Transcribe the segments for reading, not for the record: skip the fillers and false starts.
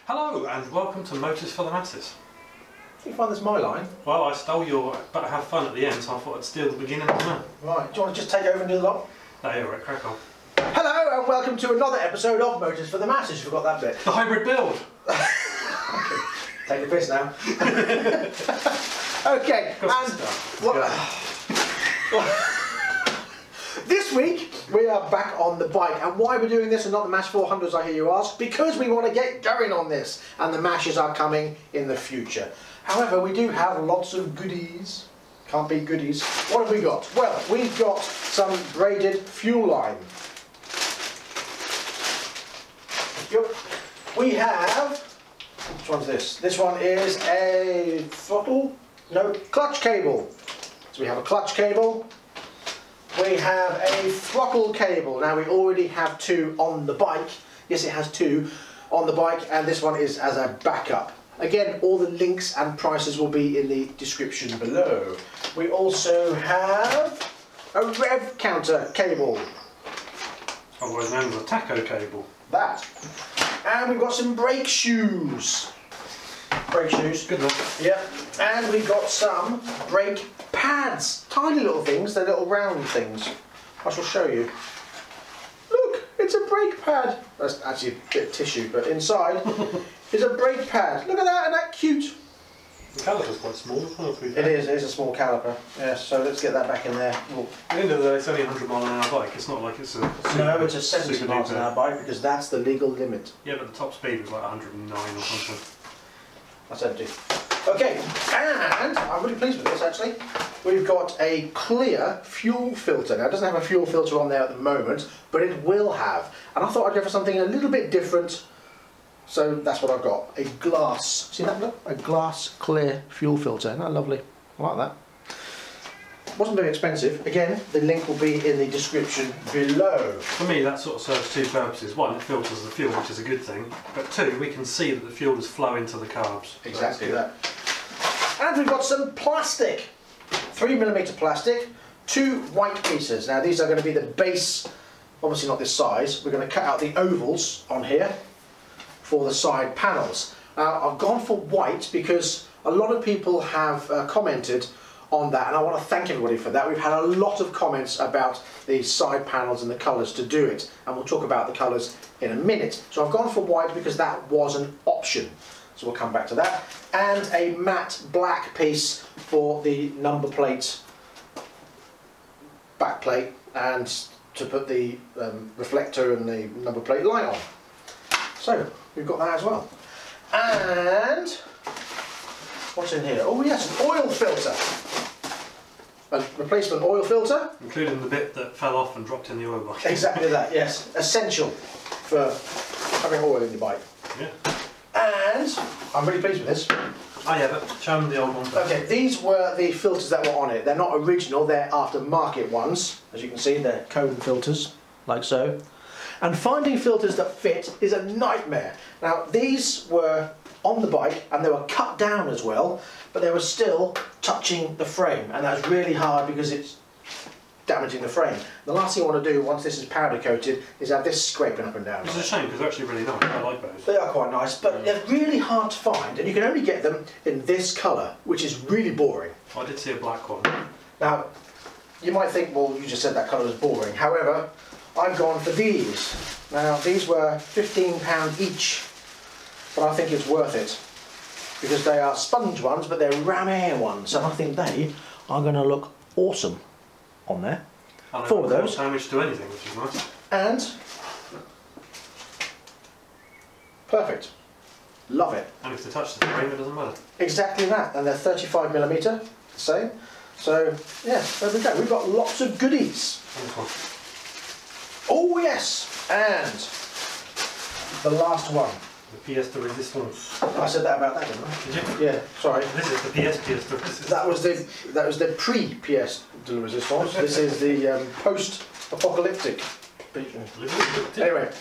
Hello and welcome to Motors for the Masses. You find this my line? Well, I stole your "but have fun" at the end, so I thought I'd steal the beginning as well. Right, do you want to just take over and do the lot? No, you're right, crack on. Hello and welcome to another episode of Motors for the Masses. You forgot that bit. The hybrid build! Take the piss now. Okay, this week we are back on the bike, and why we're doing this and not the MASH 400s, I hear you ask? Because we want to get going on this, and the MASHs are coming in the future. However, we do have lots of goodies. Can't beat goodies. What have we got? Well, we've got some braided fuel line. We have, which one's this? This one is a clutch cable. So we have a clutch cable. We have a throttle cable. Now we already have two on the bike. Yes, it has two on the bike, and this one is as a backup. Again, all the links and prices will be in the description below. We also have a rev counter cable. Otherwise known as a Tacho cable. That. And we've got some brake shoes. Brake shoes. Good enough. Yep. And we've got some brake pads. Tiny little things, they're little round things. I shall show you. Look, it's a brake pad. That's actually a bit of tissue, but inside is a brake pad. Look at that, isn't that cute? The caliper's quite small, isn't it? It is a small caliper. Yes, so let's get that back in there. Well, at the end of the day, it's only a 100-mile-an-hour bike. It's not like it's a no, it's a 70 miles an hour bike because that's the legal limit. Yeah, but the top speed was like 109 or something. That's empty. Okay, and I'm really pleased with this actually. We've got a clear fuel filter. Now it doesn't have a fuel filter on there at the moment, but it will have. And I thought I'd go for something a little bit different. So that's what I've got. A glass, see that look? A glass clear fuel filter. Isn't that lovely? I like that. Wasn't very expensive. Again, the link will be in the description below. For me, that sort of serves two purposes. One, it filters the fuel, which is a good thing. But two, we can see that the fuel is flowing to the carbs. Exactly that. And we've got some plastic. 3mm plastic, 2 white pieces. Now these are going to be the base, obviously not this size. We're going to cut out the ovals on here for the side panels. Now I've gone for white because a lot of people have commented on that, and I want to thank everybody for that. We've had a lot of comments about the side panels and the colours to do it, and we'll talk about the colours in a minute. So I've gone for white because that was an option, so we'll come back to that. And a matte black piece for the number plate, back plate, and to put the reflector and the number plate light on. So we've got that as well. And what's in here? Oh yes, an oil filter. A replacement oil filter. Including the bit that fell off and dropped in the oil bucket. Exactly that, yes. Essential for having oil in your bike. Yeah. And I'm really pleased with this. Oh yeah, but show them the old one. Okay, these were the filters that were on it. They're not original, they're aftermarket ones. As you can see, they're cone filters, like so. And finding filters that fit is a nightmare. Now, these were on the bike and they were cut down as well, but they were still touching the frame, and that's really hard because it's damaging the frame. The last thing I want to do once this is powder coated is have this scraping up and down. It's a shame because they're actually really nice. I like those. They are quite nice, but they're really hard to find, and you can only get them in this colour, which is really boring. I did see a black one. Now, you might think, well, you just said that colour was boring. However, I've gone for these. Now, these were £15 each, but I think it's worth it because they are sponge ones, but they're RAMAIR ones, and I think they are going to look awesome on there. Four of those. Damage to anything, which is nice. And perfect. Love it. And if they touch the frame, it doesn't matter. Exactly that. And they're 35mm, the same. So yeah, there we go. We've got lots of goodies. Oh yes, and the last one. The pièce de résistance. I said that about that, didn't I? Did you? Yeah. Sorry. This is the pièce de résistance. That was the pre-pièce de résistance. This is the post-apocalyptic. Anyway,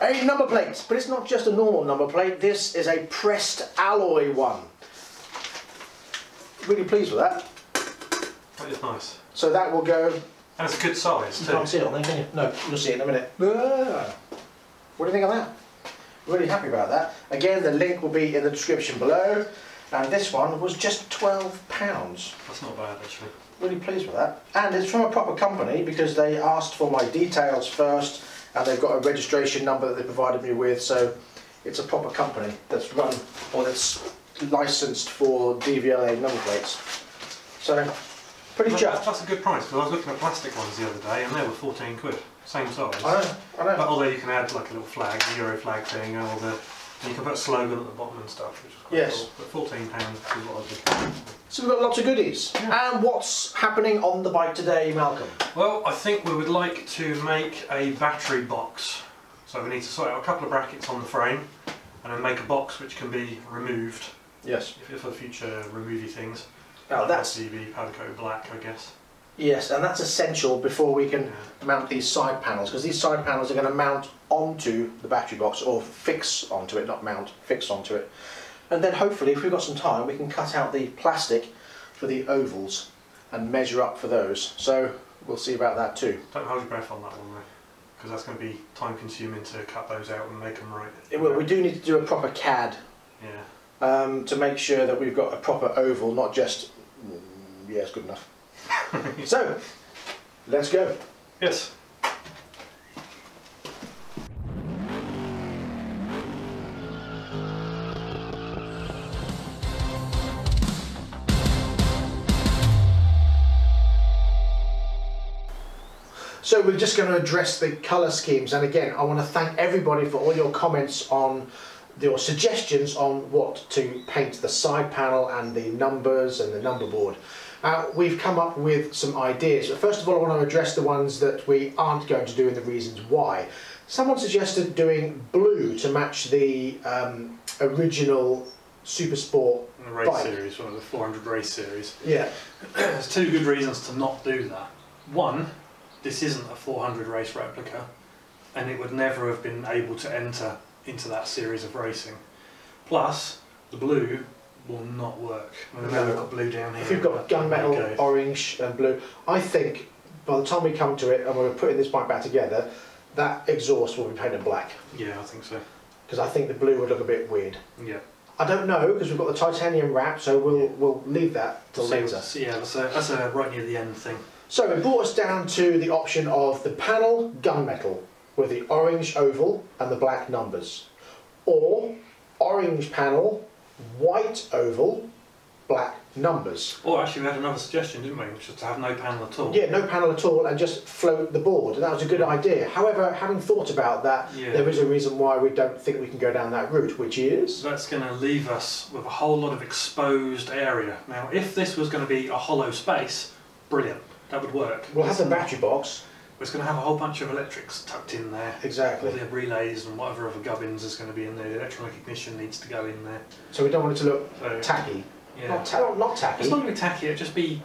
a number plate, but it's not just a normal number plate. This is a pressed alloy one. Really pleased with that. That is nice. So that will go. And it's a good size too. You can't see it on there, can you? No, you'll see it in a minute. What do you think of that? Really happy about that. Again, the link will be in the description below. And this one was just £12. That's not bad actually. Really pleased with that. And it's from a proper company because they asked for my details first and they've got a registration number that they provided me with, so it's a proper company that's run or that's licensed for DVLA number plates. So, pretty chuffed. That's a good price because I was looking at plastic ones the other day and they were 14 quid, same size. I know. But although you can add like a little flag, the Euro flag thing, or you can put a slogan at the bottom and stuff, which is quite cool. But £14 is what I was looking at. So we've got lots of goodies. Yeah. And what's happening on the bike today, Malcolm? Well, I think we would like to make a battery box. So we need to sort out a couple of brackets on the frame and then make a box which can be removed. Yes. For future removey things. Now that's RCB powder coat black, I guess. Yes, and that's essential before we can mount these side panels, because these side panels are going to mount onto the battery box, or fix onto it, not mount, fix onto it. And then hopefully, if we've got some time, we can cut out the plastic for the ovals and measure up for those. So we'll see about that too. Don't hold your breath on that one though, because that's going to be time consuming to cut those out and make them right. Well, we do need to do a proper CAD to make sure that we've got a proper oval, not just, yeah, it's good enough. So, let's go. Yes. So we're just going to address the colour schemes, and again I want to thank everybody for all your comments on your suggestions on what to paint the side panel and the numbers and the number board. We've come up with some ideas, but first of all I want to address the ones that we aren't going to do and the reasons why. Someone suggested doing blue to match the original Super Sport race bike. Series, one of the 400 race series. Yeah. There's two good reasons to not do that. One, this isn't a 400 race replica and it would never have been able to enter into that series of racing. Plus, the blue will not work. We've got blue down here. If you've got gunmetal, orange and blue, I think by the time we come to it and we're putting this bike back together, that exhaust will be painted black. Yeah, I think so. Because I think the blue would look a bit weird. Yeah. I don't know, because we've got the titanium wrap, so we'll leave that till later. Yeah, that's a right near the end thing. So it brought us down to the option of the panel gunmetal with the orange oval and the black numbers, or orange panel, white oval, black numbers. Or actually we had another suggestion, didn't we, which was to have no panel at all. Yeah, no panel at all and just float the board, and that was a good idea. However, having thought about that, there is a reason why we don't think we can go down that route, which is? That's going to leave us with a whole lot of exposed area. Now, if this was going to be a hollow space, brilliant, that would work. We'll have the battery box. It's going to have a whole bunch of electrics tucked in there. Exactly. All the relays and whatever other gubbins is going to be in there. The electron recognition needs to go in there. So we don't want it to look tacky. Yeah. Not tacky. It's not going to be tacky, it'll just be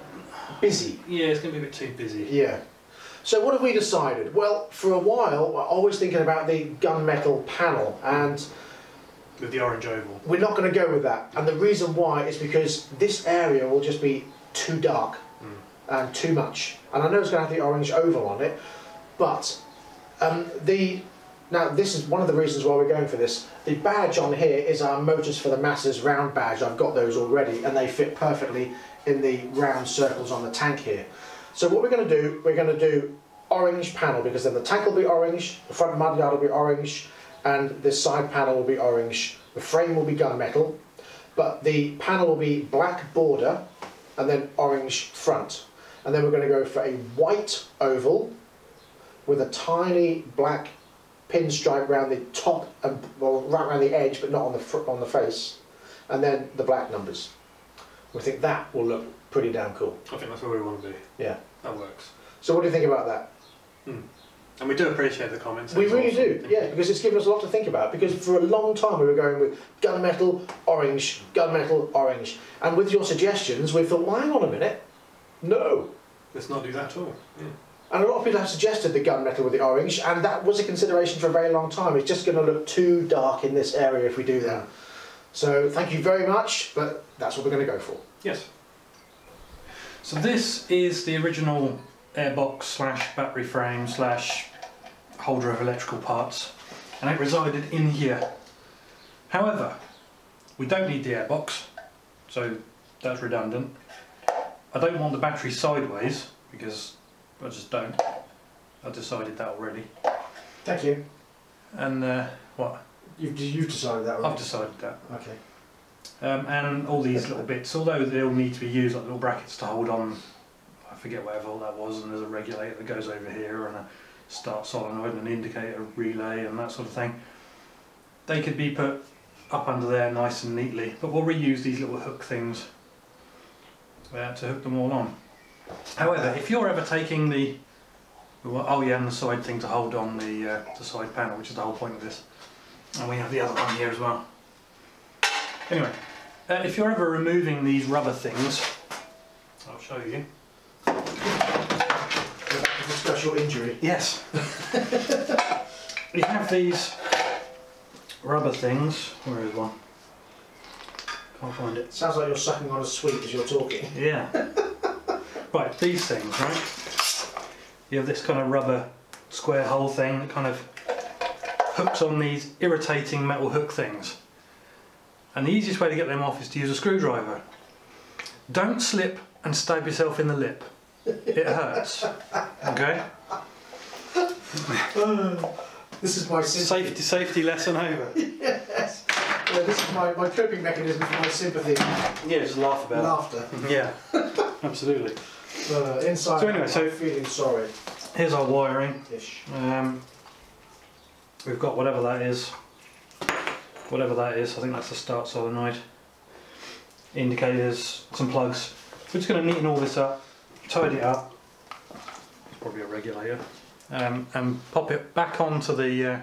busy. Yeah, it's going to be a bit too busy. Yeah. So what have we decided? Well, for a while, we're always thinking about the gunmetal panel, and with the orange oval. We're not going to go with that. And the reason why is because this area will just be too dark. And too much. And I know it's going to have the orange oval on it, but now this is one of the reasons why we're going for this. The badge on here is our Motors for the Masses round badge. I've got those already and they fit perfectly in the round circles on the tank here. So what we're going to do, we're going to do orange panel, because then the tank will be orange, the front mudguard will be orange, and the side panel will be orange. The frame will be gunmetal, but the panel will be black border and then orange front. And then we're going to go for a white oval with a tiny black pinstripe around the top and right around the edge, but not on the face. And then the black numbers. We think that will look pretty damn cool. I think that's where we want to be. Yeah, that works. So what do you think about that? And we do appreciate the comments. We really do, yeah, because it's given us a lot to think about. Because for a long time we were going with gunmetal, orange, gunmetal, orange. And with your suggestions, we thought, well, hang on a minute. No. Let's not do that at all. Yeah. And a lot of people have suggested the gunmetal with the orange, and that was a consideration for a very long time. It's just going to look too dark in this area if we do that. So thank you very much, but that's what we're going to go for. Yes. So this is the original airbox / battery frame / holder of electrical parts, and it resided in here. However, we don't need the airbox, so that's redundant. I don't want the battery sideways because I just don't. I've decided that already. Thank you. And what? You've decided that already? I've decided that. Okay. And all these little bits, although they all need to be used like little brackets to hold on, I forget whatever all that was, and there's a regulator that goes over here and a start solenoid and an indicator relay and that sort of thing. They could be put up under there nice and neatly, but we'll reuse these little hook things to hook them all on. However, if you're ever taking the, oh yeah, and the side thing to hold on the side panel, which is the whole point of this, and we have the other one here as well. Anyway, if you're ever removing these rubber things, I'll show you. It's a special injury. Yes. You have these rubber things. Where is one? Can't find it. Sounds like you're sucking on a sweet as you're talking. Yeah. Right, these things, right? You have this kind of rubber square hole thing that kind of hooks on these irritating metal hook things. And the easiest way to get them off is to use a screwdriver. Don't slip and stab yourself in the lip. It hurts. Okay? This is my safety lesson over. Yes. Yeah, this is my coping mechanism for my sympathy. Yeah, just laugh about laughter. Yeah, absolutely. Inside, so anyway, I'm feeling sorry. Here's our wiring. Ish. We've got whatever that is. Whatever that is, I think that's the start solenoid. Indicators, some plugs. We're just going to neaten all this up, tidy it up. It's probably a regulator. And pop it back onto the.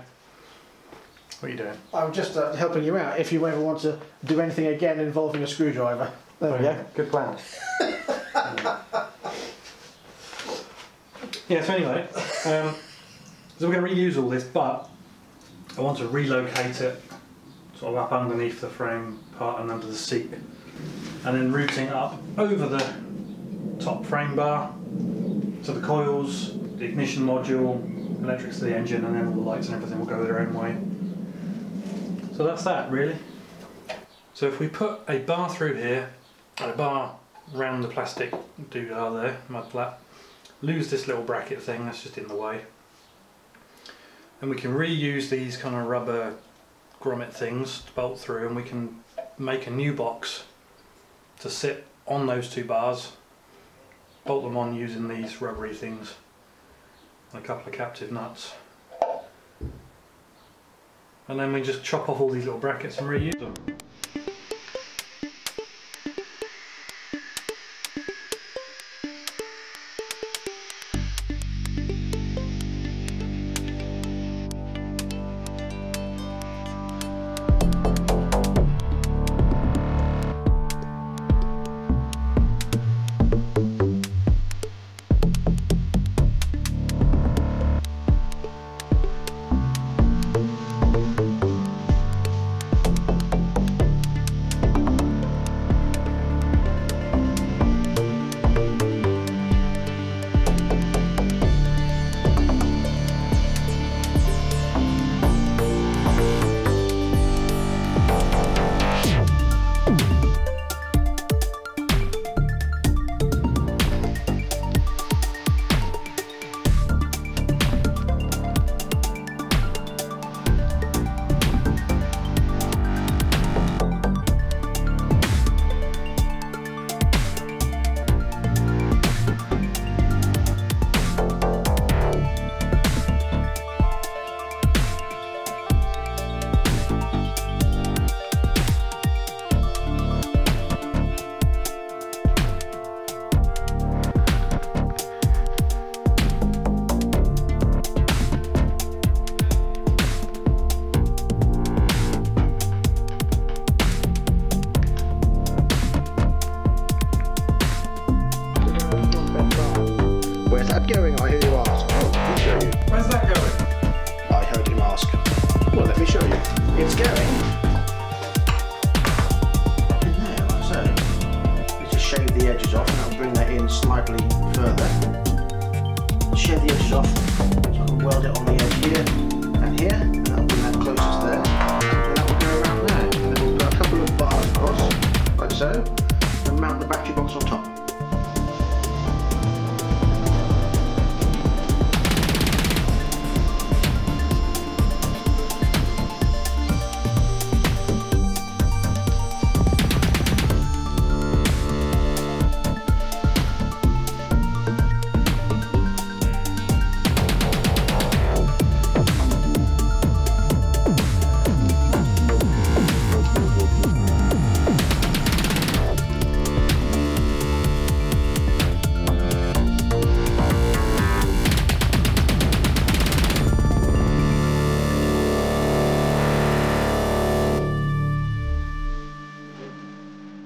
What are you doing? I'm just helping you out if you ever want to do anything again involving a screwdriver. There we go. Good plan. Yeah, so anyway, so we're going to reuse all this, but I want to relocate it sort of up underneath the frame part and under the seat, and then routing up over the top frame bar to the coils, the ignition module, electrics to the engine, and then all the lights and everything will go their own way. So that's that, really. So if we put a bar through here and a bar round the plastic doodah there, mud flat, lose this little bracket thing that's just in the way, and we can reuse these kind of rubber grommet things to bolt through, and we can make a new box to sit on those two bars, bolt them on using these rubbery things and a couple of captive nuts, and then we just chop off all these little brackets and reuse them. Going, I hear you ask. Oh, let me show you. Where's that going? I heard him ask. Well, let me show you. It's going in there, like so. You just shave the edges off, and that'll bring that in slightly further. Shave the edges off, so I can weld it on the edge here and here, and that'll bring that closest there. So that will go around there.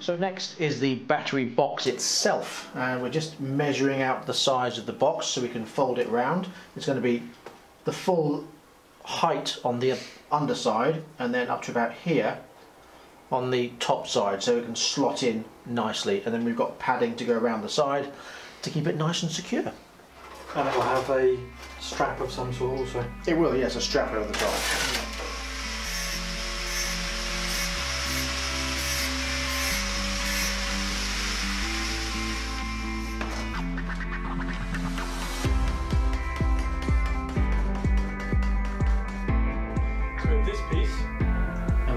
So next is the battery box itself, and we're just measuring out the size of the box so we can fold it round. It's going to be the full height on the underside and then up to about here on the top side, so it can slot in nicely, and then we've got padding to go around the side to keep it nice and secure. And it will have a strap of some sort also. It will, yes, a strap over the top.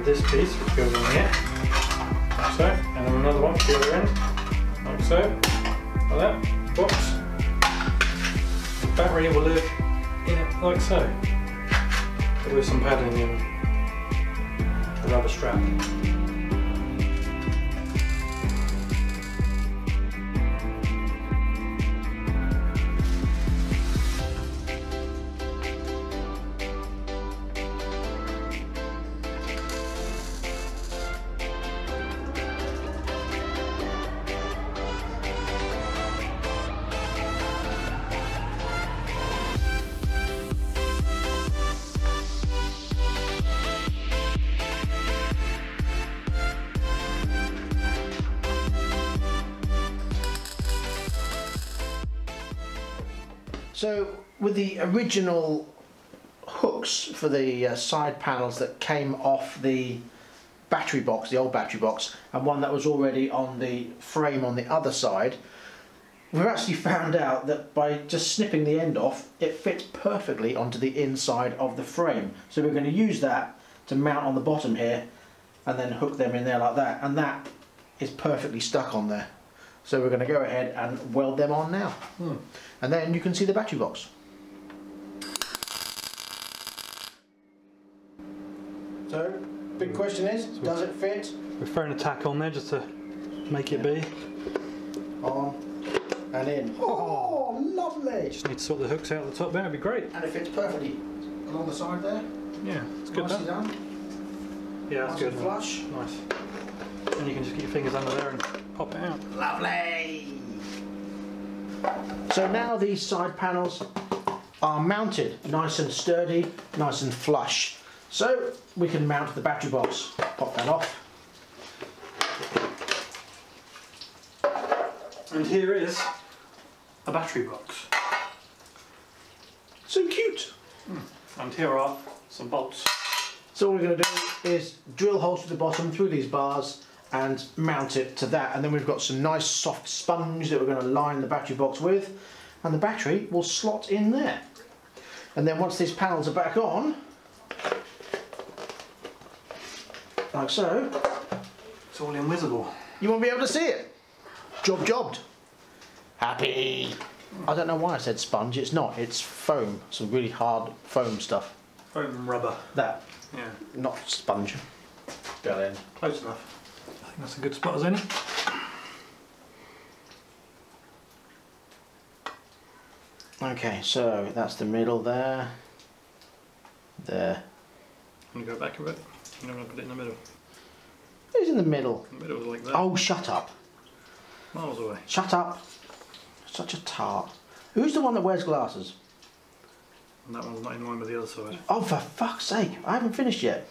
This piece which goes on here, like so, and then another one for the other end, like so, like that, box. The battery will live in it like so, but with some padding and a rubber strap. So with the original hooks for the side panels that came off the battery box, the old battery box, and one that was already on the frame on the other side, we've actually found out that by just snipping the end off, it fits perfectly onto the inside of the frame. So we're going to use that to mount on the bottom here and then hook them in there like that, and that is perfectly stuck on there. So we're going to go ahead and weld them on now. And then you can see the battery box. So, big question is, does it fit? We're throwing a tack on there just to make it be. On and in. Oh, lovely! Just need to sort the hooks out at the top there, it'd be great. And it fits perfectly along the side there. Yeah, it's good. Nicely done. Yeah, that's nice good. And flush. Nice. And you can just get your fingers under there and pop it out. Lovely! So now these side panels are mounted nice and sturdy, nice and flush. So we can mount the battery box. Pop that off. And here is a battery box. So cute! And here are some bolts. So all we're going to do is drill holes to the bottom through these bars and mount it to that, and then we've got some nice soft sponge that we're going to line the battery box with, and the battery will slot in there. And then once these panels are back on, like so, it's all invisible. You won't be able to see it. Jobbed. Happy. I don't know why I said sponge, it's not, it's foam, some really hard foam stuff. Foam rubber. That, yeah, not sponge. Go in. Close enough. I think that's a good spot as any. Okay, so that's the middle there. There. I'm going to go back a bit. I'm going to put it in the middle. Who's in the middle? The middle was like that. Oh, shut up. Miles away. Shut up. Such a tart. Who's the one that wears glasses? And that one's not in line with the other side. Oh, for fuck's sake. I haven't finished yet.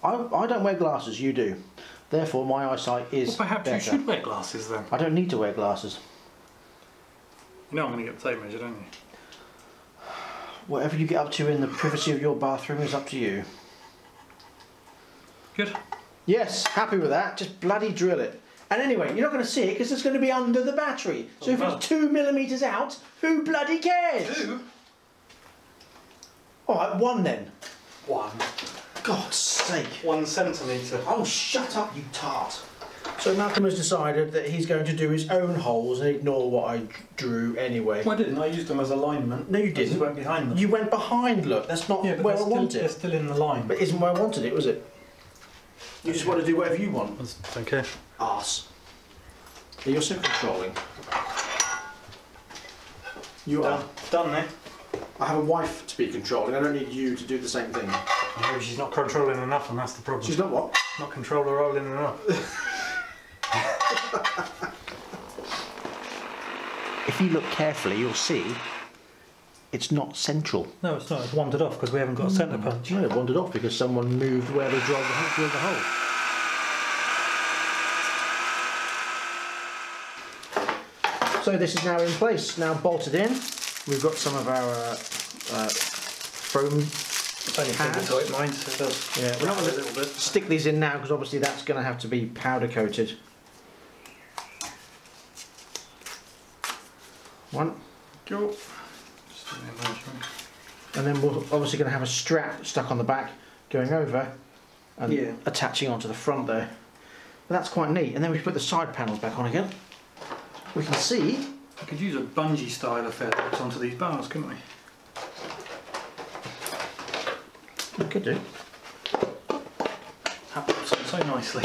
I don't wear glasses, you do. Therefore, my eyesight is well, perhaps better. you should wear glasses then. I don't need to wear glasses. You know I'm going to get the tape measure, don't you? Whatever you get up to in the privacy of your bathroom is up to you. Good. Yes, happy with that. Just bloody drill it. And anyway, you're not going to see it because it's going to be under the battery. So if it's 2mm out, who bloody cares? 2? Alright, 1 then. 1. God's sake. 1 centimetre. Oh, shut up, you tart. So Malcolm has decided that he's going to do his own holes and ignore what I drew anyway. Well, I didn't. I used them as alignment. No, you I just didn't. went behind them. You went behind, look. That's not Yeah, but where I want they're it. still in the line. But isn't where I wanted it, was it? You just want to do whatever you want. I don't care. Arse. You're so controlling. You are. Done there. I have a wife to be controlling. I don't need you to do the same thing. No, she's not controlling enough, and that's the problem. She's not what? Not controlling enough. If you look carefully, you'll see it's not central. No, it's not. It's wandered off because we haven't got a centre punch. No, it wandered off because someone moved where they drilled the hole. So this is now in place, now bolted in. We've got some of our foam pads. It mine, so it does. Yeah, we're not going to stick these in now because obviously that's going to have to be powder coated. One. Go. And then we're obviously going to have a strap stuck on the back going over and attaching onto the front there. But that's quite neat. And then we put the side panels back on again. We can see. I could use a bungee style effect onto these bars, couldn't we? We could do. That pops on so nicely.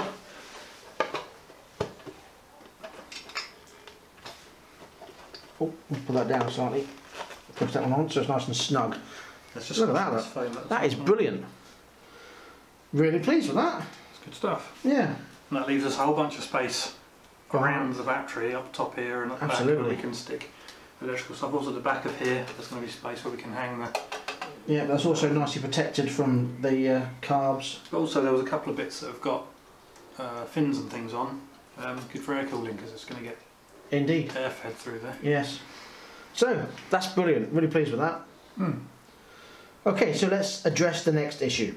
Oh, we'll pull that down slightly. Push that one on so it's nice and snug. Just look at that. That is brilliant. Really pleased with that. It's good stuff. Yeah. And that leaves us a whole bunch of space around the battery up top here and at the back where we can stick electrical stuff. Also at the back of here there's going to be space where we can hang the... Yeah, that's also nicely protected from the carbs. But also there was a couple of bits that have got fins and things on. Good for air cooling because it's going to get indeed air fed through there. Yes. So that's brilliant. Really pleased with that. Okay, so let's address the next issue.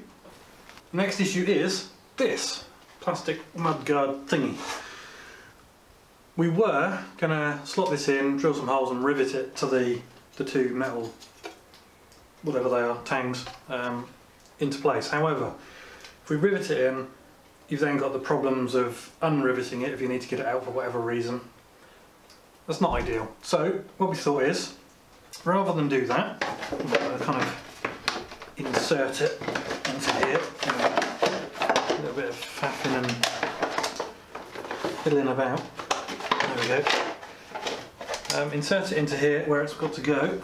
The next issue is this plastic mudguard thingy. We were going to slot this in, drill some holes and rivet it to the two metal, whatever they are, tangs, into place. However, if we rivet it in, you've then got the problems of unriveting it if you need to get it out for whatever reason. That's not ideal. So what we thought is, rather than do that, we're going to kind of insert it into here. A little bit of faffing and fiddling about. There we go. Insert it into here where it's got to go.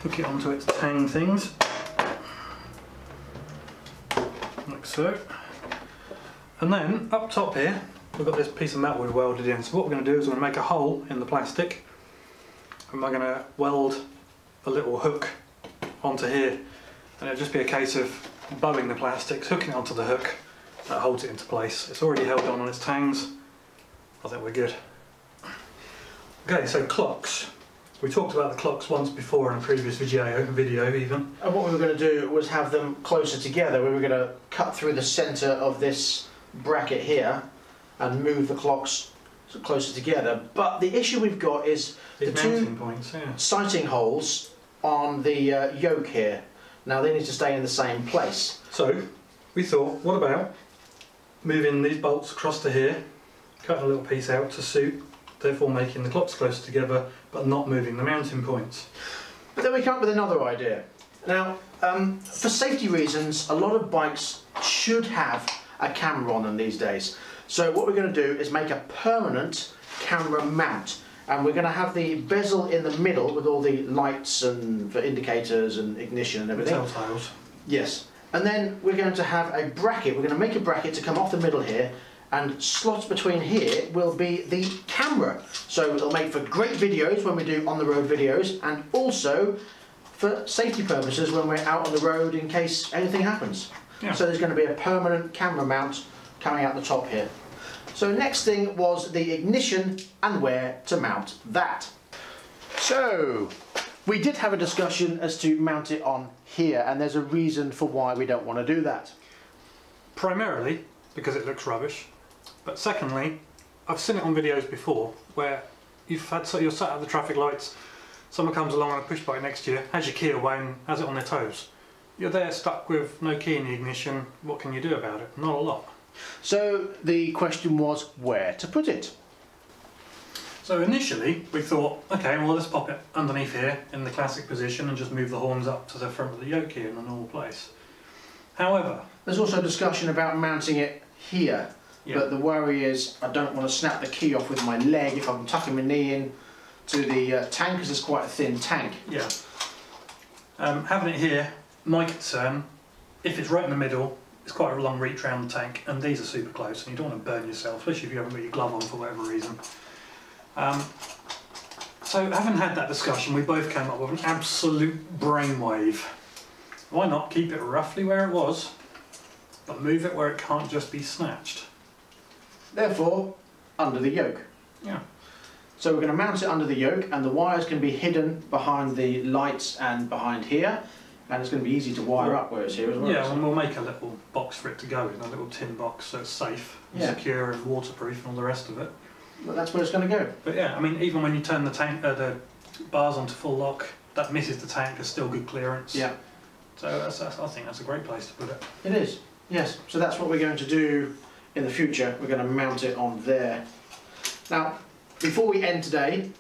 Hook it onto its tang things. Like so. And then up top here we've got this piece of metal we've welded in. So what we're going to do is we're going to make a hole in the plastic and we're going to weld a little hook onto here, and it'll just be a case of bowing the plastics, hooking it onto the hook that holds it into place. It's already held on its tangs. I think we're good. Okay, so clocks. We talked about the clocks once before in a previous video even. And what we were going to do was have them closer together. We were going to cut through the centre of this bracket here and move the clocks closer together. But the issue we've got is the two sighting holes on the yoke here. Now they need to stay in the same place. So we thought, what about moving these bolts across to here, cutting a little piece out to suit, therefore making the clocks closer together but not moving the mounting points. But then we come up with another idea. Now, for safety reasons, a lot of bikes should have a camera on them these days. So what we're going to do is make a permanent camera mount, and we're going to have the bezel in the middle with all the lights and for indicators and ignition and everything. Telltales. Yes. And then we're going to have a bracket. We're going to make a bracket to come off the middle here, and slots between here will be the camera. So it'll make for great videos when we do on the road videos, and also for safety purposes when we're out on the road in case anything happens. Yeah. So there's going to be a permanent camera mount coming out the top here. So next thing was the ignition and where to mount that. So we did have a discussion as to mount it on here, and there's a reason for why we don't want to do that. Primarily because it looks rubbish, but secondly, I've seen it on videos before where you're sat at the traffic lights, someone comes along on a push bike next to you, has your key away and has it on their toes. You're there stuck with no key in the ignition. What can you do about it? Not a lot. So the question was where to put it. So initially we thought, okay, well let's pop it underneath here in the classic position and just move the horns up to the front of the yoke here in a normal place. However, there's also a discussion about mounting it here, but the worry is I don't want to snap the key off with my leg if I'm tucking my knee in to the tank, because it's quite a thin tank. Yeah. Having it here, my concern, if it's right in the middle, it's quite a long reach around the tank, and these are super close, and you don't want to burn yourself, especially if you haven't got your glove on for whatever reason. So having had that discussion, we both came up with an absolute brainwave. Why not keep it roughly where it was, but move it where it can't just be snatched? Therefore, under the yoke. Yeah. So we're going to mount it under the yoke, and the wires can be hidden behind the lights and behind here, and it's going to be easy to wire up where it's here as well. Yeah, and we'll make a little box for it to go in, a little tin box, so it's safe, and secure and waterproof and all the rest of it. But that's where it's going to go. But yeah, I mean, even when you turn the tank, the bars onto full lock, that misses the tank, there's still good clearance. Yeah. So I think that's a great place to put it. It is, yes. So that's what we're going to do in the future. We're going to mount it on there. Now, before we end today,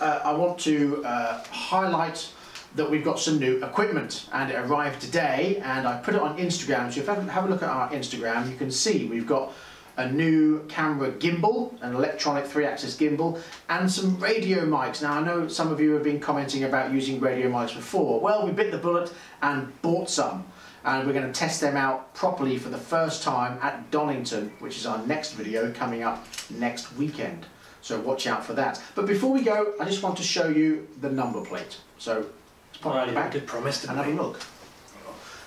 I want to highlight that we've got some new equipment, and it arrived today, and I put it on Instagram. So if you have a look at our Instagram, you can see we've got a new camera gimbal, an electronic 3-axis gimbal, and some radio mics. Now I know some of you have been commenting about using radio mics before. Well, we bit the bullet and bought some, and we're going to test them out properly for the first time at Donington, which is our next video coming up next weekend. So watch out for that. But before we go, I just want to show you the number plate. So let's pop it on the back and have a look.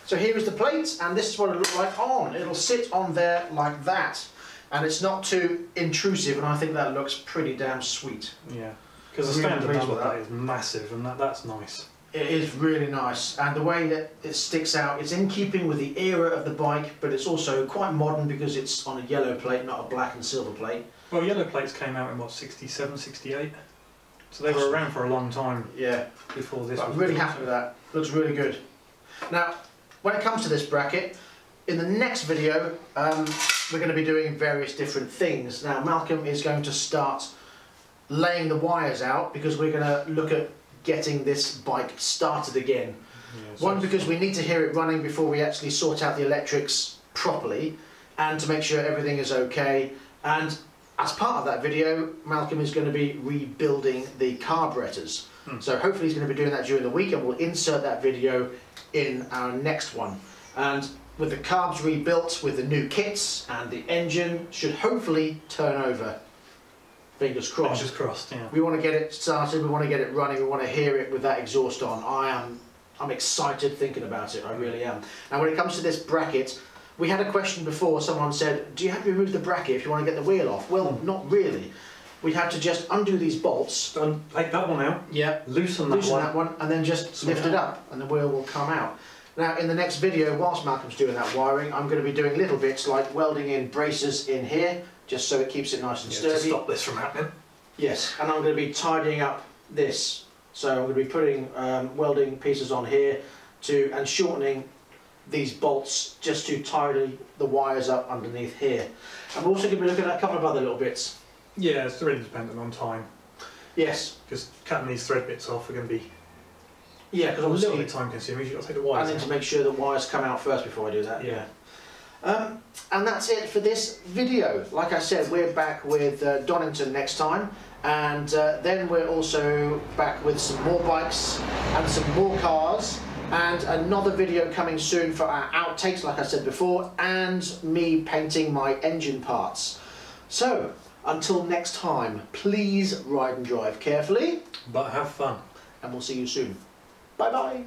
So here is the plate, and this is what it looks like on. It'll sit on there like that. And it's not too intrusive, and I think that looks pretty damn sweet. Yeah, because the standard number plate is massive, and that's nice. It is really nice, and the way that it sticks out, it's in keeping with the era of the bike, but it's also quite modern because it's on a yellow plate, not a black and silver plate. Well, yellow plates came out in what, 67, 68? So they were around for a long time. Yeah. Before this. I'm really happy with that. Looks really good. Now, when it comes to this bracket, in the next video, we're going to be doing various different things. Now, Malcolm is going to start laying the wires out because we're going to look at getting this bike started again. Yeah, one, because we need to hear it running before we actually sort out the electrics properly, and to make sure everything is okay. And as part of that video, Malcolm is going to be rebuilding the carburetors. So hopefully he's going to be doing that during the week, and we'll insert that video in our next one. And with the carbs rebuilt, with the new kits, and the engine should hopefully turn over. Fingers crossed. Fingers crossed, yeah. We want to get it started, we want to get it running, we want to hear it with that exhaust on. I'm excited thinking about it, I really am. And when it comes to this bracket, we had a question before, someone said, do you have to remove the bracket if you want to get the wheel off? Well, not really. We'd have to just undo these bolts. Take that one out. Yeah. Loosen that one. And then just lift it up, and the wheel will come out. Now, in the next video, whilst Malcolm's doing that wiring, I'm going to be doing little bits like welding in braces in here, just so it keeps it nice and sturdy. To stop this from happening. Yes, and I'm going to be tidying up this. So I'm going to be putting welding pieces on here and shortening these bolts just to tidy the wires up underneath here. I'm also going to be looking at a couple of other little bits. Yeah, it's really dependent on time. Yes. Because cutting these thread bits off are going to be a little bit time consuming. You've got to take the wires out. I need to make sure the wires come out first before I do that. Yeah. And that's it for this video. Like I said, we're back with Donington next time, and then we're also back with some more bikes and some more cars, and another video coming soon for our outtakes, like I said before, and me painting my engine parts. So, until next time, please ride and drive carefully. But have fun. And we'll see you soon. Bye bye.